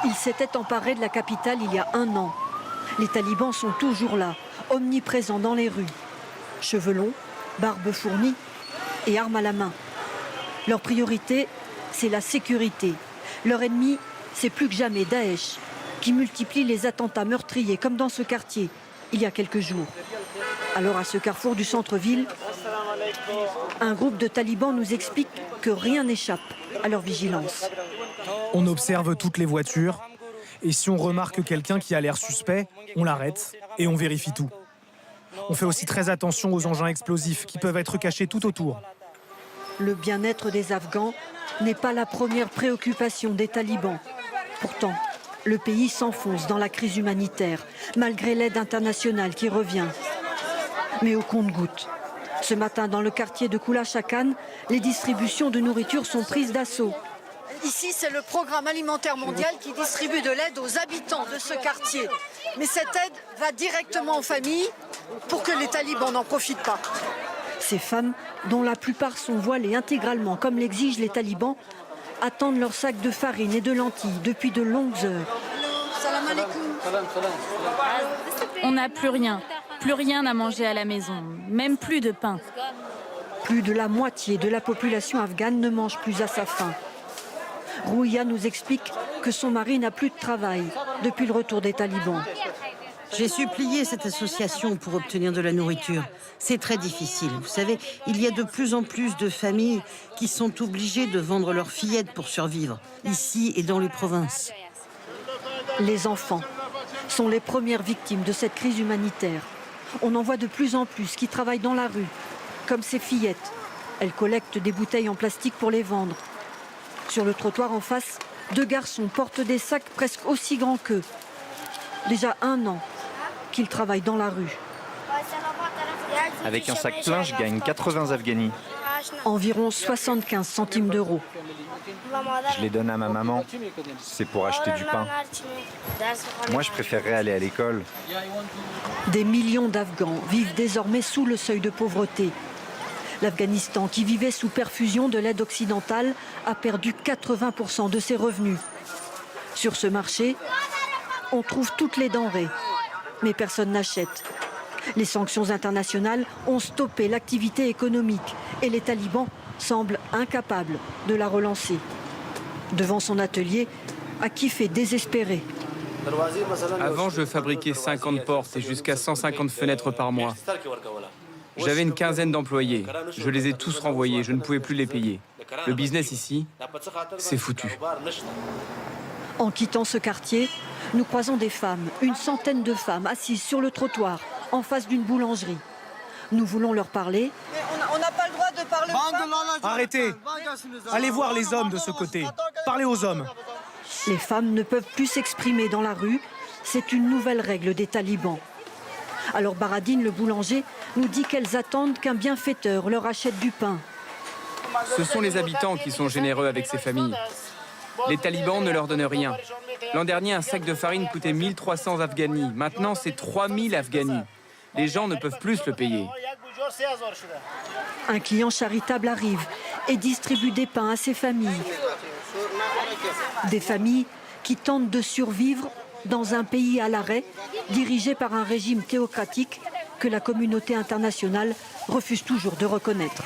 Ils s'étaient emparés de la capitale il y a 1 an. Les talibans sont toujours là, omniprésents dans les rues. Cheveux longs, barbe fournie et armes à la main. Leur priorité, c'est la sécurité. Leur ennemi, c'est plus que jamais Daesh, qui multiplie les attentats meurtriers, comme dans ce quartier, il y a quelques jours. Alors à ce carrefour du centre-ville, un groupe de talibans nous explique que rien n'échappe à leur vigilance. On observe toutes les voitures et si on remarque quelqu'un qui a l'air suspect, on l'arrête et on vérifie tout. On fait aussi très attention aux engins explosifs qui peuvent être cachés tout autour. Le bien-être des Afghans n'est pas la première préoccupation des talibans. Pourtant, le pays s'enfonce dans la crise humanitaire, malgré l'aide internationale qui revient. Mais au compte-gouttes. Ce matin, dans le quartier de Khoula Chakan, les distributions de nourriture sont prises d'assaut. Ici, c'est le Programme alimentaire mondial qui distribue de l'aide aux habitants de ce quartier. Mais cette aide va directement aux familles pour que les talibans n'en profitent pas. Ces femmes, dont la plupart sont voilées intégralement, comme l'exigent les talibans, attendent leur sac de farine et de lentilles depuis de longues heures. Salam alaikum. On n'a plus rien à manger à la maison, même plus de pain. Plus de la moitié de la population afghane ne mange plus à sa faim. Rouia nous explique que son mari n'a plus de travail depuis le retour des talibans. J'ai supplié cette association pour obtenir de la nourriture. C'est très difficile. Vous savez, il y a de plus en plus de familles qui sont obligées de vendre leurs fillettes pour survivre, ici et dans les provinces. Les enfants sont les premières victimes de cette crise humanitaire. On en voit de plus en plus qui travaillent dans la rue, comme ces fillettes. Elles collectent des bouteilles en plastique pour les vendre. Sur le trottoir en face, 2 garçons portent des sacs presque aussi grands qu'eux. Déjà 1 an qu'ils travaillent dans la rue. Avec un sac plein, je gagne 80 afghanis. Environ 75 centimes d'euros. Je les donne à ma maman. C'est pour acheter du pain. Moi, je préférerais aller à l'école. Des millions d'Afghans vivent désormais sous le seuil de pauvreté. L'Afghanistan, qui vivait sous perfusion de l'aide occidentale, a perdu 80% de ses revenus. Sur ce marché, on trouve toutes les denrées, mais personne n'achète. Les sanctions internationales ont stoppé l'activité économique et les talibans semblent incapables de la relancer. Devant son atelier, Akif est désespéré. Avant, je fabriquais 50 portes et jusqu'à 150 fenêtres par mois. J'avais une quinzaine d'employés. Je les ai tous renvoyés, je ne pouvais plus les payer. Le business ici, c'est foutu. En quittant ce quartier, nous croisons des femmes, une centaine de femmes assises sur le trottoir, en face d'une boulangerie. Nous voulons leur parler. On n'a pas le droit de parler aux femmes. Arrêtez! Allez voir les hommes de ce côté. Parlez aux hommes. Les femmes ne peuvent plus s'exprimer dans la rue. C'est une nouvelle règle des talibans. Alors Baradine, le boulanger, nous dit qu'elles attendent qu'un bienfaiteur leur achète du pain. Ce sont les habitants qui sont généreux avec ces familles. Les talibans ne leur donnent rien. L'an dernier, un sac de farine coûtait 1300 afghanis. Maintenant, c'est 3000 afghanis. Les gens ne peuvent plus le payer. Un client charitable arrive et distribue des pains à ces familles. Des familles qui tentent de survivre dans un pays à l'arrêt, dirigé par un régime théocratique que la communauté internationale refuse toujours de reconnaître.